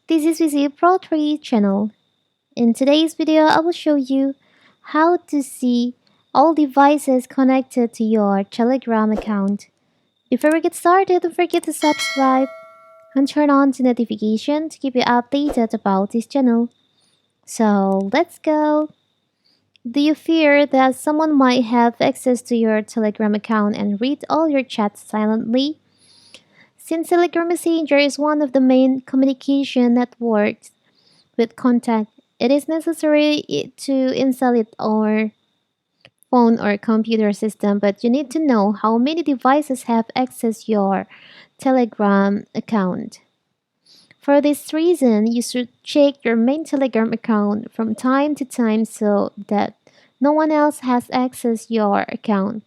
This is Visi Pro 3 channel. In today's video, I will show you how to see all devices connected to your Telegram account. Before we get started, don't forget to subscribe and turn on the notification to keep you updated about this channel. So let's go. Do you fear that someone might have access to your Telegram account and read all your chats silently? Since Telegram Messenger is one of the main communication networks with contact, it is necessary to install it on phone or computer system, but you need to know how many devices have access your Telegram account. For this reason, you should check your main Telegram account from time to time so that no one else has access your account.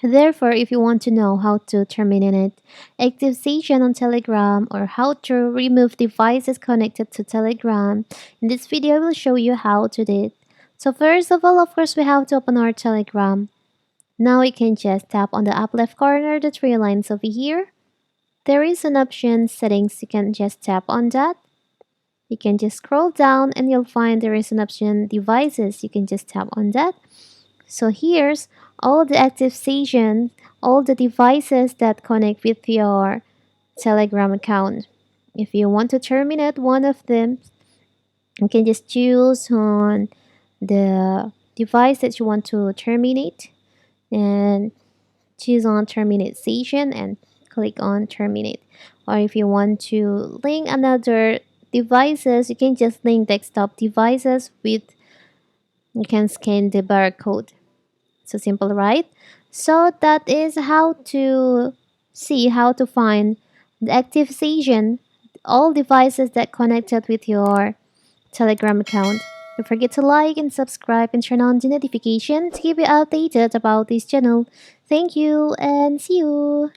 Therefore, if you want to know how to terminate active session on Telegram or how to remove devices connected to Telegram, in this video I will show you how to do it. So first of all, of course, we have to open our Telegram. Now we can just tap on the up left corner, the three lines over here. There is an option settings, you can just tap on that. You can just scroll down and you'll find there is an option devices, you can just tap on that. So here's all the active sessions, all the devices that connect with your Telegram account. If you want to terminate one of them, you can just choose on the device that you want to terminate and choose on terminate session and click on terminate. Or if you want to link another devices, you can just link desktop devices with, you can scan the barcode. So simple, right? So that is how to see how to find the active session, all devices that connected with your Telegram account. Don't forget to like and subscribe and turn on the notification to keep you updated about this channel. Thank you and see you.